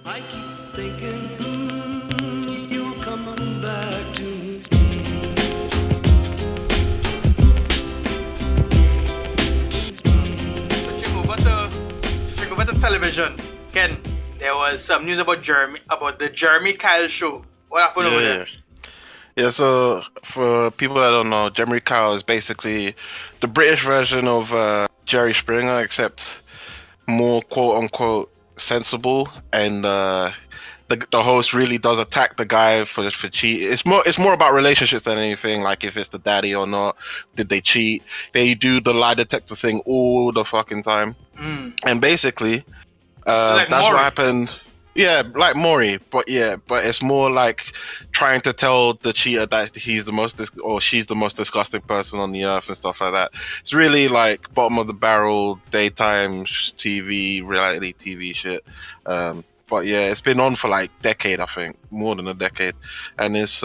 I keep thinking you'll come back to me. Switching over to television. Ken, there was some news about the Jeremy Kyle show. What happened over there? Yeah, so for people that don't know, Jeremy Kyle is basically the British version of Jerry Springer, except more quote unquote sensible, and the host really does attack the guy for cheating. It's more about relationships than anything, like if it's the daddy or not, did they cheat? They do the lie detector thing all the fucking time, and basically, Like that's Maury. what happened. Yeah, like Maury, but it's more like trying to tell the cheater that he's the most or she's the most disgusting person on the earth and stuff like that. It's really like bottom of the barrel daytime TV, reality TV shit. But yeah, it's been on for like decade, I think, more than a decade, and it's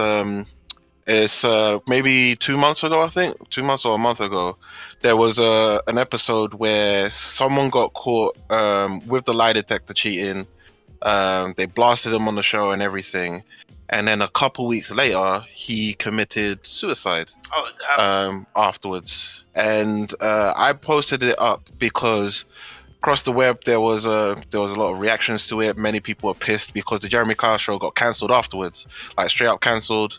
maybe 2 months ago, I think 2 months or a month ago, there was an episode where someone got caught with the lie detector cheating. They blasted him on the show and everything, and then a couple weeks later he committed suicide afterwards. And I posted it up because across the web there was a lot of reactions to it. Many people were pissed because the Jeremy Kyle show got cancelled afterwards, like straight up cancelled.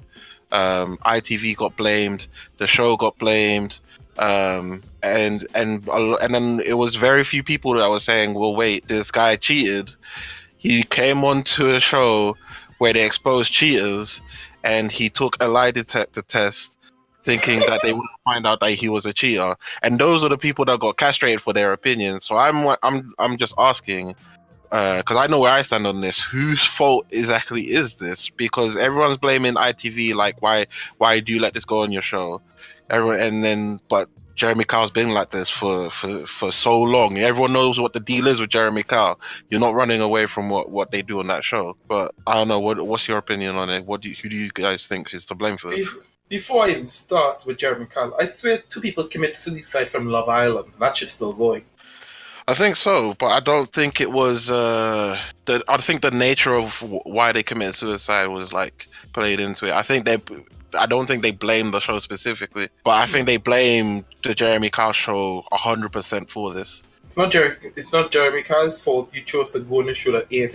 ITV got blamed, the show got blamed, and then it was very few people that were saying, well, wait, this guy cheated. He came onto a show where they exposed cheaters, and he took a lie detector test thinking that they would find out that he was a cheater. And those are the people that got castrated for their opinion. So I'm just asking, because I know where I stand on this, whose fault exactly is this? Because everyone's blaming ITV, like, why do you let this go on your show? But Jeremy Kyle's been like this for so long. Everyone knows what the deal is with Jeremy Kyle. You're not running away from what they do on that show. But I don't know. What's your opinion on it? Who do you guys think is to blame for this? Before I even start with Jeremy Kyle, I swear 2 people commit suicide from Love Island. That shit's still going. I think so, but I don't think it was. I think the nature of why they committed suicide was like played into it. I don't think they blame the show specifically, but I think they blame the Jeremy Kyle show 100% for this. It's not Jeremy Kyle's fault. You chose to go on the show that airs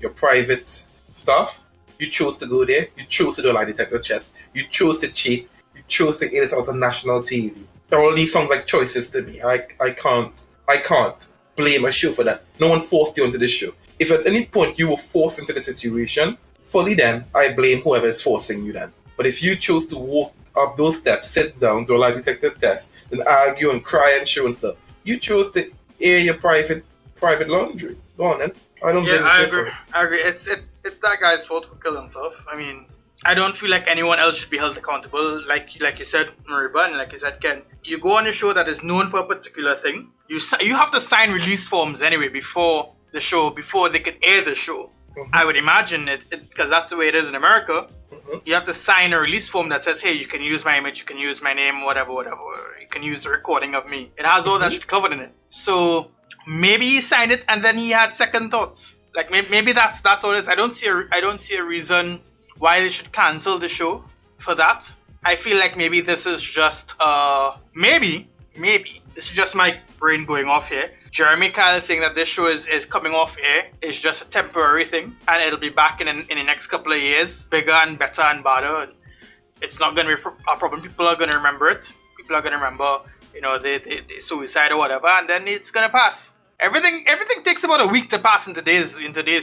your private stuff. You chose to go there. You chose to do a lie detector check. You chose to cheat. You chose to air this out on national TV. All these sound like choices to me. I can't blame a show for that. No one forced you into this show. If at any point you were forced into the situation, fully then, I blame whoever is forcing you then. But if you chose to walk up those steps, sit down, do a lie detector test, then argue and cry and show and stuff, you chose to air your private laundry. Go on then. I don't blame you. I agree. It's that guy's fault for killing himself. I mean, I don't feel like anyone else should be held accountable. Like you said, Mariba, and like you said, Ken, you go on a show that is known for a particular thing. You have to sign release forms anyway before they could air the show. Mm-hmm. I would imagine it because that's the way it is in America. Mm-hmm. You have to sign a release form that says, hey, you can use my image, you can use my name, whatever. You can use the recording of me. It has all that shit covered in it. So maybe he signed it and then he had second thoughts. Like maybe that's all it is. I don't see a reason why they should cancel the show for that. I feel like maybe this is just maybe this is just my brain going off here. Jeremy Kyle saying that this show is coming off air is just a temporary thing, and it'll be back in the next couple of years, bigger and better and badder. It's not going to be a problem. People are going to remember it. People are going to remember, the suicide or whatever, and then it's going to pass. Everything takes about a week to pass in today's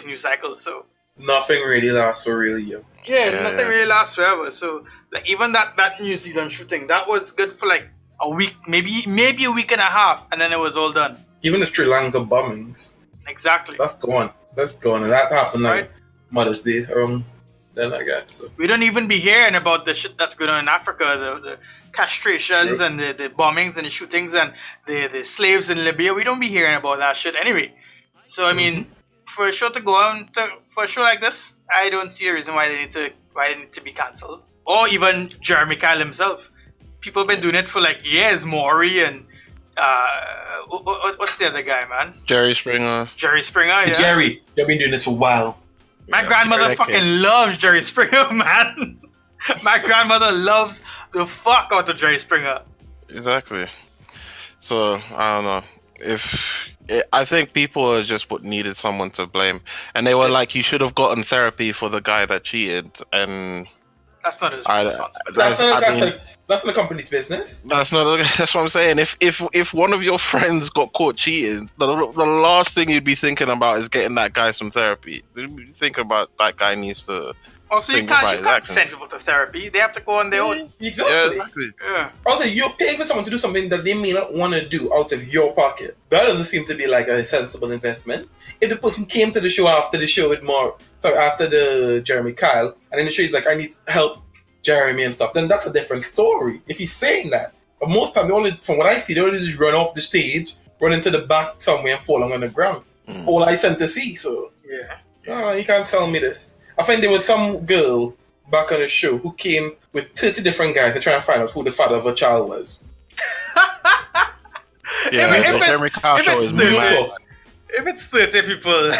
news cycle. So nothing really lasts for real, yo. Yeah, nothing really lasts forever. So like even that New Zealand shooting, that was good for like a week, maybe a week and a half, and then it was all done. Even the Sri Lanka bombings. Exactly. That's gone. And that happened like Mother's Day then, I guess. So. We don't even be hearing about the shit that's going on in Africa, the castrations and the bombings and the shootings and the slaves in Libya. We don't be hearing about that shit anyway. So, I mean, for a show to go on, for a show like this, I don't see a reason why they need to be cancelled. Or even Jeremy Kyle himself. People have been doing it for like years, Maury and What's the other guy, man? Jerry Springer. Jerry Springer, yeah. Jerry, you've been doing this for a while. My Yeah, grandmother Jerry fucking King. loves Jerry Springer, man. My grandmother loves the fuck out of Jerry Springer. Exactly. So I don't know I think people are just what needed someone to blame, and they were like, "You should have gotten therapy for the guy that cheated," and That's not his I- responsibility. That's not the company's business. that's not. That's what I'm saying. If one of your friends got caught cheating, the last thing you'd be thinking about is getting that guy some therapy. You think about that guy needs to. Also, you think about can't his actions. send people to therapy. They have to go on their own. Exactly. Yeah, exactly. Yeah. Also, you're paying for someone to do something that they may not want to do out of your pocket. That doesn't seem to be like a sensible investment. If the person came to the show after the Jeremy Kyle, and then the show is like, I need help, Jeremy and stuff, then that's a different story. If he's saying that. But most times, from what I see, they only just run off the stage, run into the back somewhere and fall on the ground. That's all I tend to see, so. Yeah. You can't tell me this. I think there was some girl back on the show who came with 30 different guys to try and find out who the father of her child was. Yeah, If the it's- Jeremy Kyle if show it's is the- mad. If it's 30 people,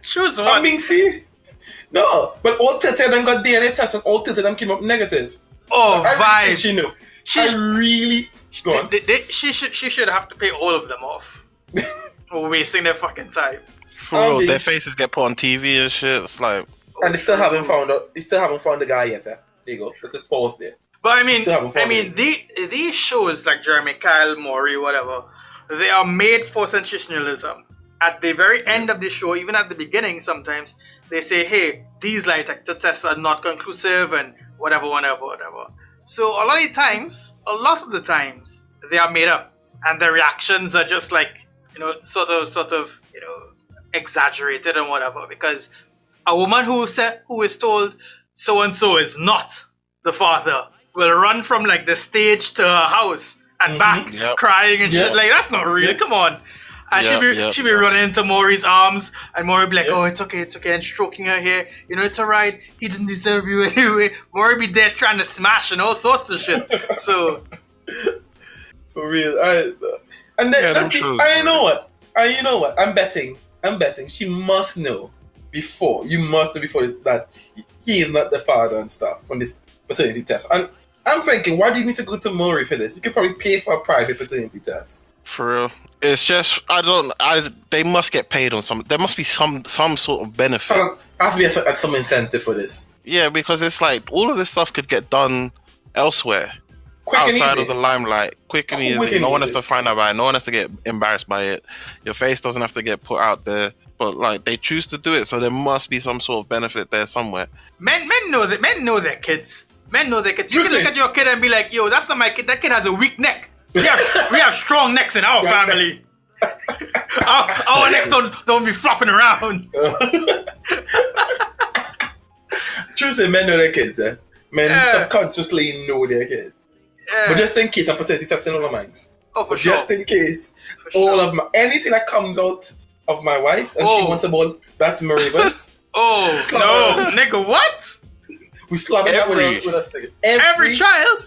choose one. I'm being serious. No, but all 30 of them got DNA tests and all 30 of them came up negative. Oh, I really vibes. think she knew. She- I really... Go on. She should have to pay all of them off for wasting their fucking time. For real, being- their faces get put on TV and shit. It's like, And they still haven't found out. They still haven't found the guy yet. There you go. Let's just pause there. But I mean, Still haven't found these shows like Jeremy Kyle, Maury, whatever, they are made for sensationalism. At the very end of the show, even at the beginning, sometimes they say, "Hey, these lie detector tests are not conclusive," and whatever. So a lot of the times, they are made up, and the reactions are just like, sort of, exaggerated and whatever. Because a woman who is told so and so is not the father will run from like the stage to her house and back, Yep. crying and Yep. shit. Like, that's not real. Come on. And she'd be running into Maury's arms, and Maury be like, Yep. "Oh, it's okay," and stroking her hair. It's alright. He didn't deserve you anyway. Maury be there trying to smash and all sorts of shit. So For real. And then, Yeah, them shows I are know what? I'm betting she must know before. You must know before that he is not the father and stuff from this paternity test. And I'm thinking, why do you need to go to Maury for this? You could probably pay for a private paternity test. for real. It's just, they must get paid on there must be some sort of benefit. So there has to be some incentive for this. Yeah, because it's like, all of this stuff could get done elsewhere. Quick and Outside easy. of the limelight, quick and Quick easy. and No one easy. has to find out about it. No one has to get embarrassed by it. Your face doesn't have to get put out there. But like, they choose to do it, so there must be some sort of benefit there somewhere. men know that men know their kids. Men know their kids. You can Listen. look at your kid and be like, "Yo, that's not my kid. That kid has a weak neck. We have strong necks in our Yeah, family. Our necks don't be flopping around." True say men know their kids, eh? Men Yeah. subconsciously know their kids. Yeah. But just in case, I'm paternity testing all of mine. Oh, for But sure. just in case, For all sure. of anything that comes out of my wife and she Oh. wants a ball, that's Mariba's. Oh Slap. no, nigga, what? We slap it out Every- with us thing. Every child?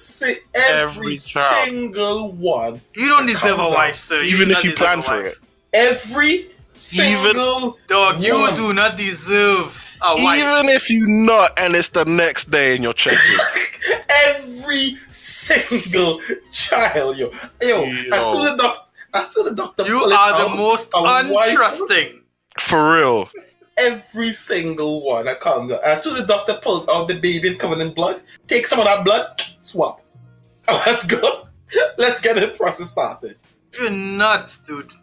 Every child. single one. You don't That deserve a comes wife, out. sir. Even do if not you deserve plan a for wife. it. Every single Dog, you one. do not deserve a wife. Even if you not, and it's the next day and you're checking. Every single child, yo. I saw the doctor. You pull it are the out, most a wife. untrusting. For real. Every single one that comes out. As soon as the doctor pulls out the baby and covered in blood, take some of that blood, swap. Oh, let's go. Let's get the process started. You're nuts, dude.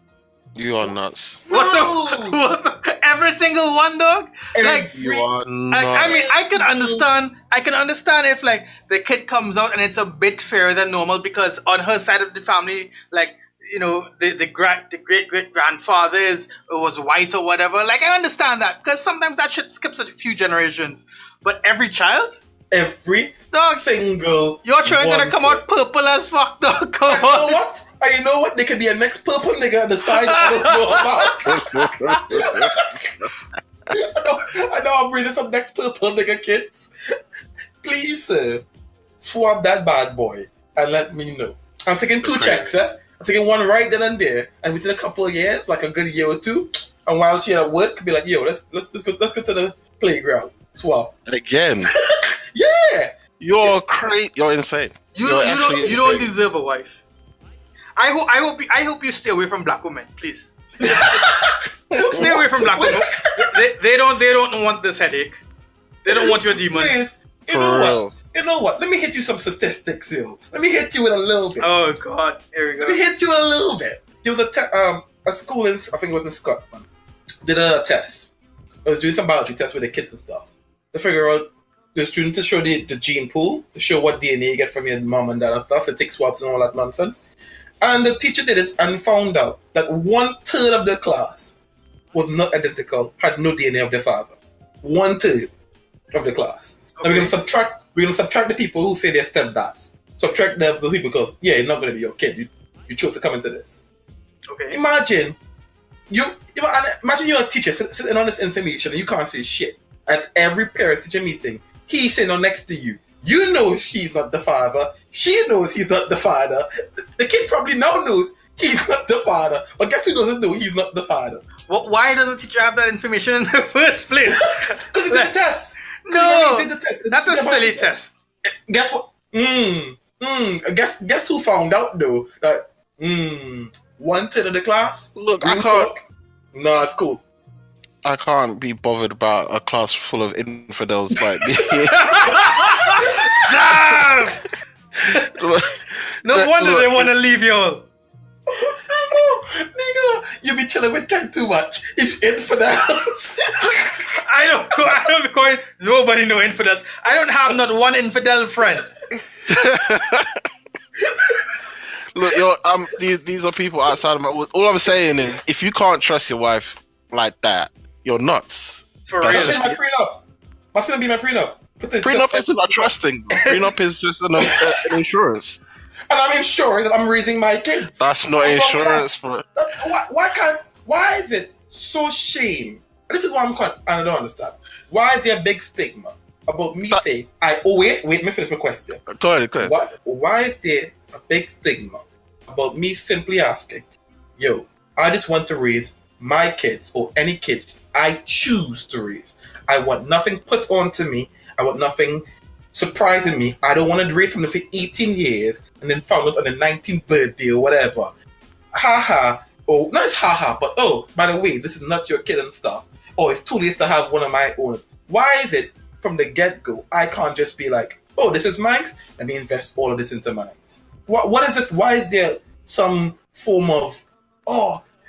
You are nuts. What the every single one, dog? Like, You are nuts. I mean, I can understand if like the kid comes out and it's a bit fairer than normal because on her side of the family, like, the great grandfather was white or whatever. Like, I understand that because sometimes that shit skips a few generations. But every child, Every Dog, single your child gonna one, come sir. out purple as fuck, dog. Come I know on. what? I know what? There could be a next purple nigga on the side I don't know about. I know I'm breathing from next purple nigga, kids. Please, sir, swap that bad boy and let me know. I'm taking two checks, eh? I'm I'm taking one right then and there, and within a couple of years, like a good year or two, and while she at work, be like, yo, let's go to the playground. Swap. Again. Yeah. You're crazy. You're insane. You don't deserve a wife. I hope you stay away from black women, please. Stay away from black women. They don't want this headache. They don't want your demons. You know what? Let me hit you some statistics, yo. Let me hit you with a little bit. Oh God, here we go. Let me hit you with a little bit. There was a school in, I think it was in Scotland, did a test. I was doing some biology tests with the kids and stuff. To figure out the student to show the gene pool, to show what DNA you get from your mom and dad and stuff, to take swabs and all that nonsense. And the teacher did it and found out that 1/3 of the class was not identical, had no DNA of their father. 1/3 of the class. Okay. Now we're gonna subtract the people who say they're stepdads. Subtract the people because it's not gonna be your kid. You chose to come into this. Okay. Imagine you're a teacher sitting on this information and you can't say shit. At every parent-teacher meeting, he's sitting next to you. You know she's not the father. She knows he's not the father. The kid probably now knows he's not the father. But guess who doesn't know he's not the father? Well, why does the teacher have that information in the first place? Because he did the test. No, did the test. That's a silly test. Guess what? Guess who found out though that 1/3 of the class? Look, I can't. No, it's cool. I can't be bothered about a class full of infidels like me. Damn! No wonder they want to leave you all. Nigga, you be chilling with Ken too much. It's infidels. I don't be calling nobody no infidels. I don't have not one infidel friend. Look, these are people outside of my. All I'm saying is, if you can't trust your wife like that, you're nuts. For real. That's my prenup. What's gonna be my prenup? Prenup isn't about trusting. Prenup is just an insurance. And I'm ensuring that I'm raising my kids. That's not insurance, bro. Why is it so shame? This is what I don't understand. Why is there a big stigma about me saying wait, let me finish my question. Go ahead. Why is there a big stigma about me simply asking, yo, I just want to raise my kids or any kids I choose to raise. I want nothing put onto me. I want nothing surprising me. I don't want to raise them for 18 years and then found out on the 19th birthday or whatever. Haha. Oh, not it's haha, but by the way, this is not your kid and stuff. Oh, it's too late to have one of my own. Why is it from the get-go I can't just be like, oh, this is mine, let me invest all of this into mine? What is this? Why is there some form of,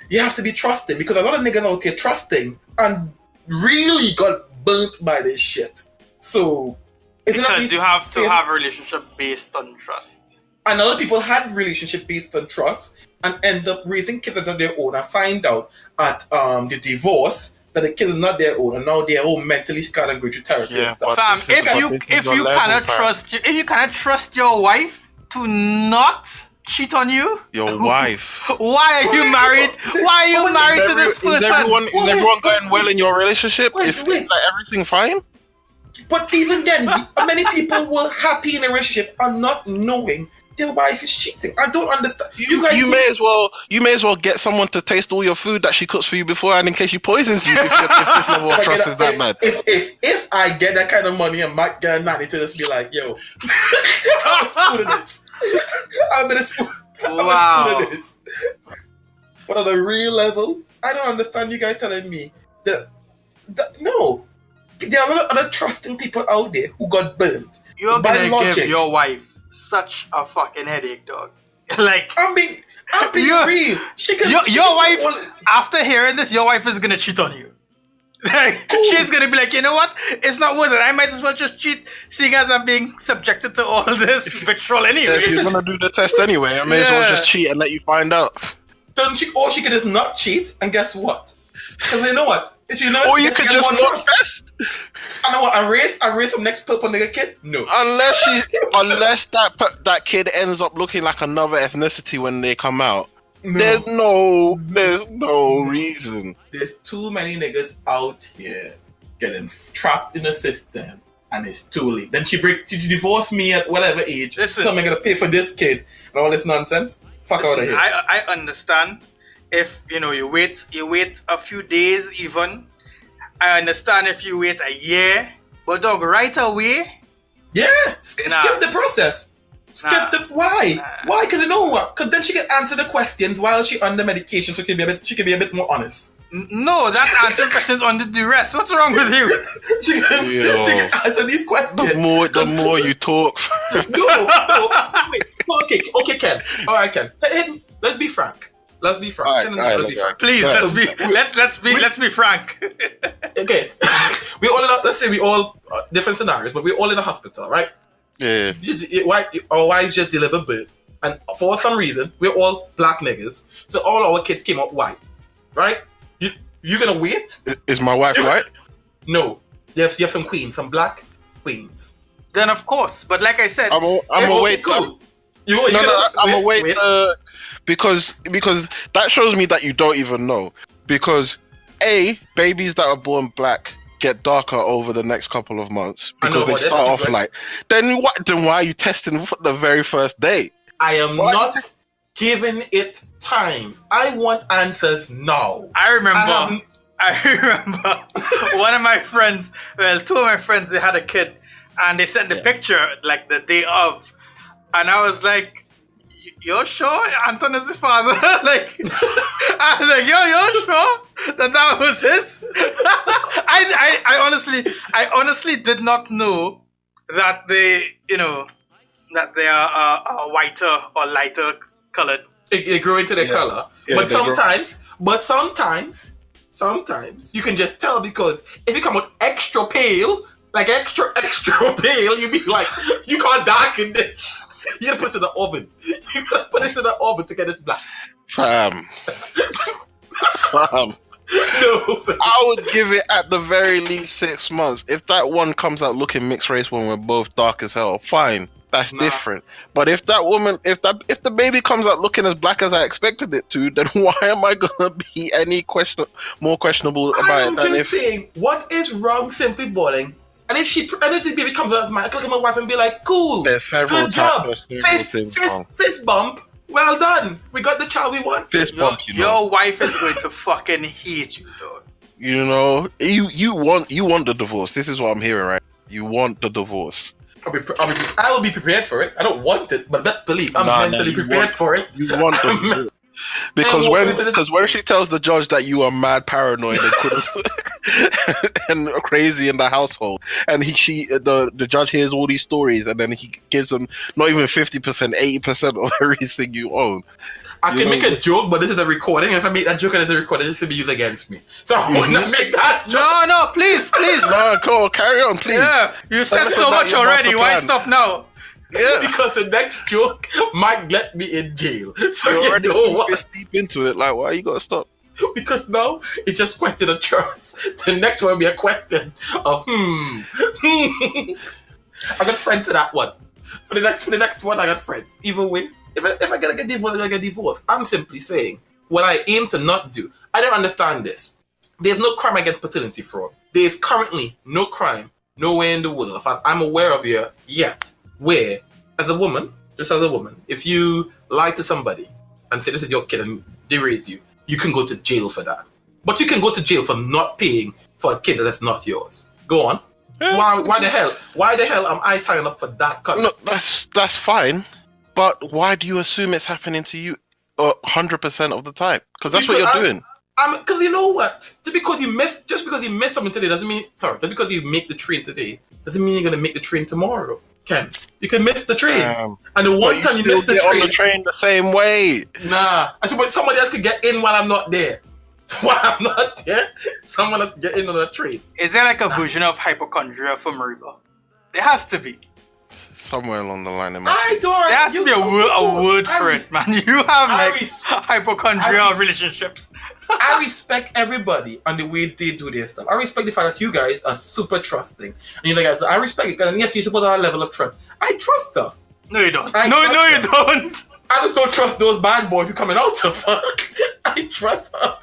you have to be trusting? Because a lot of niggas out here trusting and really got burnt by this shit. So, because you have to have a relationship based on trust. And a lot of people had relationship based on trust and end up raising kids that are their own and find out at the divorce that the kid is not their own and now they're all mentally scarred and going through therapy and stuff. Fam, if you cannot trust your wife to not cheat on you, your wife. Why are you married? Why are you married to this person? Is everyone going well in your relationship? Is everything fine? But even then, many people were happy in a relationship and not knowing their wife is cheating. I don't understand. You may as well get someone to taste all your food that she cooks for you beforehand in case she poisons you. If this level of trust is that bad. If I get that kind of money and might get a nanny to just be like, yo, I'm a spoon of this. I'm a spoon of this. But on a real level, I don't understand you guys telling me that no. There are a lot of other trusting people out there who got burnt. You're gonna give your wife such a fucking headache, dog. Like, I'm being real. Your wife, after hearing this, your wife is gonna cheat on you. Like, she's gonna be like, you know what? It's not worth it. I might as well just cheat, seeing as I'm being subjected to all this vitriol anyway. If you're gonna do the test anyway, I may as well just cheat and let you find out. Or she could just not cheat, and guess what? Because you know what? Or you could just not test. I know what? I raise some next purple nigga kid. No, unless that kid ends up looking like another ethnicity when they come out. No. There's no reason. There's too many niggas out here getting trapped in a system, and it's too late. Then she divorced me at whatever age. Listen, so I'm gonna pay for this kid and all this nonsense. Fuck out of Listen, here. I understand if you wait a few days even. I understand if you wait a year, but dog, right away. Yeah, skip the process. Why? Nah. Why? Because you know what? Because then she can answer the questions while she under medication. So she can be a bit more honest. No, that's answering questions under duress. What's wrong with you? she can answer these questions. The more you talk. no. Wait. Okay, Ken. All right, Ken. Hey, let's be frank. Let's be frank. All right, Let's be frank. Please, let's be frank. Okay, we all let's say we all different scenarios, but we're all in a hospital, right? Yeah. Our wives just delivered birth, and for some reason we're all black niggas, so all our kids came out white, right? You gonna wait? Is my wife white? No, you have some queens, some black queens. Then of course, but like I said, I'm a wait. Cool. I'm a wait. Because that shows me that you don't even know. Because babies that are born black get darker over the next couple of months because they start off light. Then why are you testing for the very first day? I am not giving it time. I want answers now. I remember one of my friends, two of my friends, they had a kid and they sent the picture like the day of, and I was like, you're sure Anton is the father? Like, I was like, you're sure that was his? I honestly did not know that that they are whiter or lighter colored. They grow into their color. Yeah, but sometimes you can just tell, because if you come out extra pale, like extra pale, you be like, you can't darken this. You gotta put it in the oven. You gotta put it in the oven to get it black. Fam. No. I would give it at the very least 6 months. If that one comes out looking mixed race when we're both dark as hell, fine. That's different. But if if the baby comes out looking as black as I expected it to, then why am I gonna be more questionable about it? I'm just saying, what is wrong simply boiling? And if the baby comes out, I look at my wife and be like, cool, There's several good job, things wrong. fist bump, well done, we got the child we want. Fist bump, Your wife is going to fucking hate you, dog. You know, you want the divorce. This is what I'm hearing, right? You want the divorce. I will be prepared for it. I don't want it, but best believe I'm mentally prepared for it. You want the divorce. Because when she tells the judge that you are mad paranoid and and crazy in the household, and the judge hears all these stories, and then he gives them not even 50%, 80% of everything you own. I can make a joke, but this is a recording. If I make that joke and it's a recording, this could be used against me. So I would not make that joke. No, please. No, go carry on, please. Yeah, you said so much already. Why stop now? Yeah, because the next joke might get me in jail. So you're already what? deep into it. Like, why you gotta stop? Because now it's just question of trust. The next one will be a question of I got friends for that one. For the next one, I got friends. Either way, if I gotta get divorced, I get divorced. I'm simply saying what I aim to not do. I don't understand this. There's no crime against paternity fraud. There is currently no crime nowhere in the world, as far as I'm aware of here yet, where as a woman, if you lie to somebody and say this is your kid and they raise you, you can go to jail for that. But you can go to jail for not paying for a kid that's not yours. Go on. Why the hell am I signing up for that? Look, that's fine, but why do you assume it's happening to you 100% of the time? Because that's what you're doing. Because you know what? Just because you miss something today doesn't mean. Sorry, just because you make the train today doesn't mean you're gonna make the train tomorrow. Ken, you can miss the train, and the one time you miss the train, on the train the same way. Nah, I said, but somebody else could get in while I'm not there. While I'm not there, someone else can get in on the train. Is there like a version of hypochondria for Mariba? There has to be. Somewhere along the line, there has to be a word for it, man. You have hypochondria relationships. I respect everybody and the way they do their stuff. I respect the fact that you guys are super trusting. And you know, guys, I respect it. And yes, you're supposed to have a level of trust. I trust her. No, you don't. No, you don't. I just don't trust those bad boys who coming out to fuck. I trust her.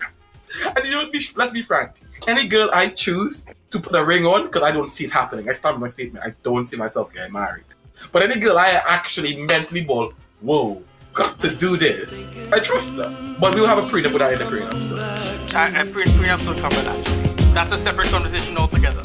And you know, let's be frank. Any girl I choose to put a ring on, because I don't see it happening. I stand by my statement. I don't see myself getting married. But any girl I actually mentally ball, whoa, got to do this. I trust her. But we'll have a prenup without any prenup still. Prenups will cover that. That's a separate conversation altogether.